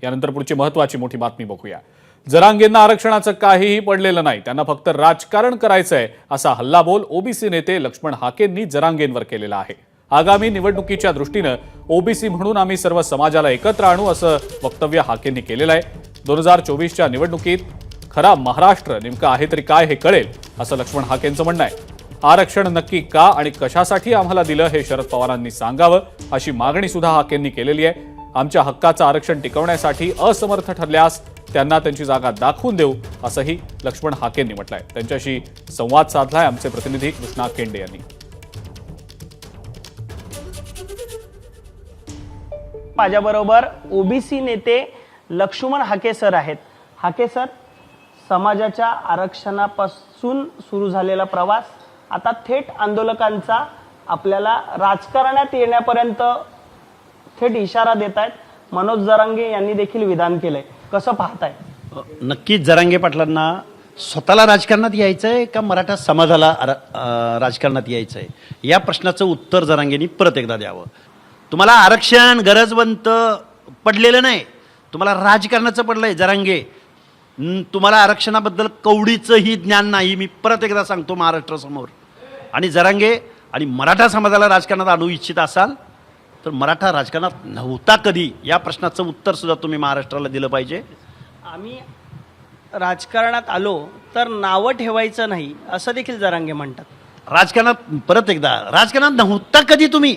यानंतर पुढची महत्त्वाची मोठी बातमी बघूया। जरांगेंना आरक्षणाचं काहीही पडलेलं नाही, त्यांना फक्त राजकारण करायचंय असा हल्लाबोल ओबीसी नेते लक्ष्मण हाकेंनी जरांगेंवर केलेला आहे। आगामी निवडणुकीच्या दृष्टीने ओबीसी म्हणून आम्ही सर्व समाजाला एकत्र आणू असं वक्तव्य हाकेंनी केलेलं आहे। 2024च्या निवडणुकीत खरा महाराष्ट्र नेमका आहे तरी काय हे कळेल असं लक्ष्मण हाकेंचं म्हणणं आहे। आरक्षण नक्की का आणि कशासाठी आम्हाला दिलं हे शरद पवारांनी सांगावं अशी मागणी सुद्धा हाकेंनी केलेली आहे। आमच्या हक्काचं आरक्षण टिकवण्यासाठी असमर्थ ठरल्यास त्यांना त्यांची जागा दाखवून देऊ असंही लक्ष्मण हाकेंनी म्हटलंय। त्यांच्याशी संवाद साधलाय आमचे प्रतिनिधी कृष्णा केंडे यांनी। माझ्याबरोबर ओबीसी नेते लक्ष्मण हाके सर आहेत। हाके सर, समाजाच्या आरक्षणापासून सुरू झालेला प्रवास आता थेट आंदोलकांचा आपल्याला राजकारणात येण्यापर्यंत थेट इशारा देत आहेत। मनोज जरांगे यांनी देखील विधान केलंय, कसं पाहताय? नक्कीच जरांगे पाटलांना स्वतःला राजकारणात यायचंय का मराठा समाजाला राजकारणात यायचंय या प्रश्नाचं उत्तर जरांगेंनी परत एकदा द्यावं। तुम्हाला आरक्षण गरजवंत पडलेलं नाही, तुम्हाला राजकारणाचं पडलंय। जरांगे, तुम्हाला आरक्षणाबद्दल कवडीचंही ज्ञान नाही, मी परत एकदा सांगतो महाराष्ट्रासमोर। आणि जरांगे आणि मराठा समाजाला राजकारणात आणू इच्छित असाल तर मराठा राजकारणात नव्हता कधी या प्रश्नाचं उत्तर सुद्धा तुम्ही महाराष्ट्राला दिलं पाहिजे। आम्ही राजकारणात आलो तर नावं ठेवायचं नाही असं देखील जरांगे म्हणतात। राजकारणात परत एकदा राजकारणात नव्हता कधी तुम्ही।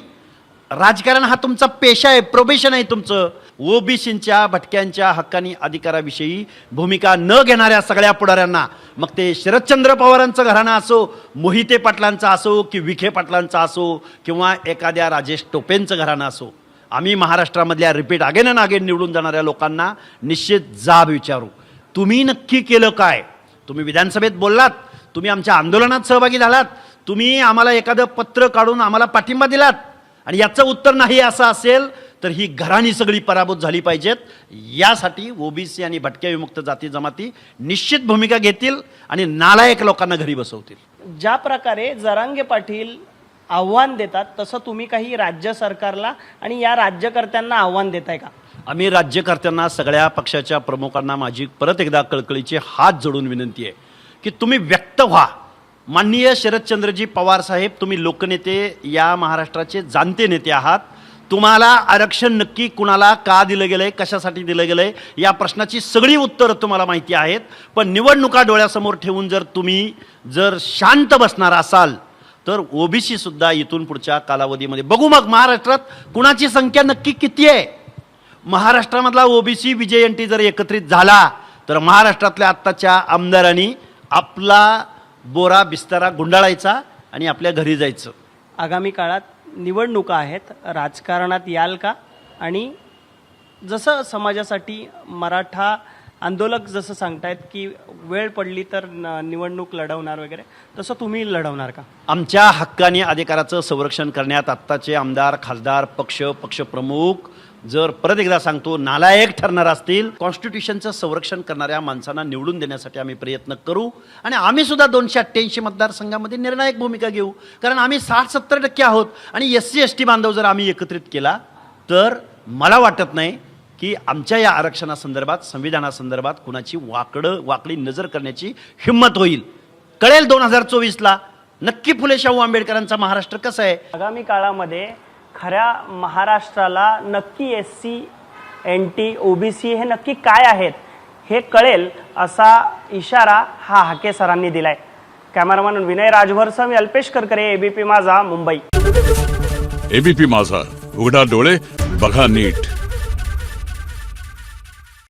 राजकारण हा तुमचा पेशा आहे, प्रोफेशन आहे तुमचं। ओबीसींच्या भटक्यांच्या हक्कानी अधिकाराविषयी भूमिका न घेणाऱ्या सगळ्या पुढाऱ्यांना, मग ते शरदचंद्र पवारांचं घराणं असो, मोहिते पाटलांचं असो की विखे पाटलांचं असो किंवा एखाद्या राजेश टोपेंचं घराणं असो, आम्ही महाराष्ट्रामधल्या रिपीट अगेन अँड अगेन निवडून जाणाऱ्या लोकांना निश्चित जाब विचारू, तुम्ही नक्की केलं काय? तुम्ही विधानसभेत बोललात, तुम्ही आमच्या आंदोलनात सहभागी झालात, तुम्ही आम्हाला एखादं पत्र काढून आम्हाला पाठिंबा दिलात आणि याचं उत्तर नाही असं असेल तर ही घराणी सगळी पराभूत झाली पाहिजेत। यासाठी ओबीसी आणि भटक्या विमुक्त जाती जमाती निश्चित भूमिका घेतील आणि नालायक लोकांना घरी बसवतील। ज्या प्रकारे जरांगे पाटील आव्हान देतात तसं तुम्ही काही राज्य सरकारला आणि या राज्यकर्त्यांना आव्हान देताय का? आम्ही राज्यकर्त्यांना, सगळ्या पक्षाच्या प्रमुखांना माझी परत एकदा कळकळीचे हात जोडून विनंती आहे की तुम्ही व्यक्त व्हा। माननीय शरदचंद्रजी पवार साहेब, तुम्ही लोकनेते, या महाराष्ट्राचे जाणते नेते आहात। तुम्हाला आरक्षण नक्की कुणाला का दिलं गेलंय, कशासाठी दिलं गेलंय या प्रश्नाची सगळी उत्तरं तुम्हाला माहिती आहेत। पण निवडणुका डोळ्यासमोर ठेवून जर तुम्ही शांत बसणार असाल तर ओबीसी सुद्धा इथून पुढच्या कालावधीमध्ये बघू। मग महाराष्ट्रात कुणाची संख्या नक्की किती आहे? महाराष्ट्रामधला ओबीसी विजयंती जर एकत्रित झाला तर महाराष्ट्रातल्या आत्ताच्या आमदारांनी आपला बोरा बिस्तारा गुंडाळायचा आणि आपल्या घरी जायचं। आगामी काळात निवडणुका आहेत, राजकारणात याल का? आणि जसं समाजासाठी मराठा आंदोलक जसं सांगतायत की वेळ पडली तर निवडणूक लढवणार वगैरे, तसं तुम्ही लढवणार का? आमच्या हक्काने अधिकाराचं संरक्षण करण्यात आत्ताचे आमदार, खासदार, पक्षप्रमुख जर परत एकदा सांगतो नालायक ठरणार असतील, कॉन्स्टिट्यूशनचं संरक्षण करणाऱ्या माणसांना निवडून देण्यासाठी आम्ही प्रयत्न करू। आणि आम्ही सुद्धा 288 मतदारसंघामध्ये निर्णायक भूमिका घेऊ, कारण आम्ही 60-70% आहोत। आणि SC ST बांधव जर आम्ही एकत्रित केला तर मला वाटत नाही की आमच्या या आरक्षणासंदर्भात, संविधानासंदर्भात कुणाची वाकडी नजर करण्याची हिंमत होईल। कळेल 2024ला नक्की फुले शाहू आंबेडकरांचा महाराष्ट्र कसा आहे। आगामी काळामध्ये खऱ्या महाराष्ट्राला नक्की SC NT OBC हे नक्की काय आहेत हे कळेल असा इशारा हा हाके सरांनी दिलाय। कॅमेरामॅन विनय राजभरसह मी अल्पेश करकरे, ABP माझा, मुंबई। ABP माझा, उघडा डोळे बघा नीट।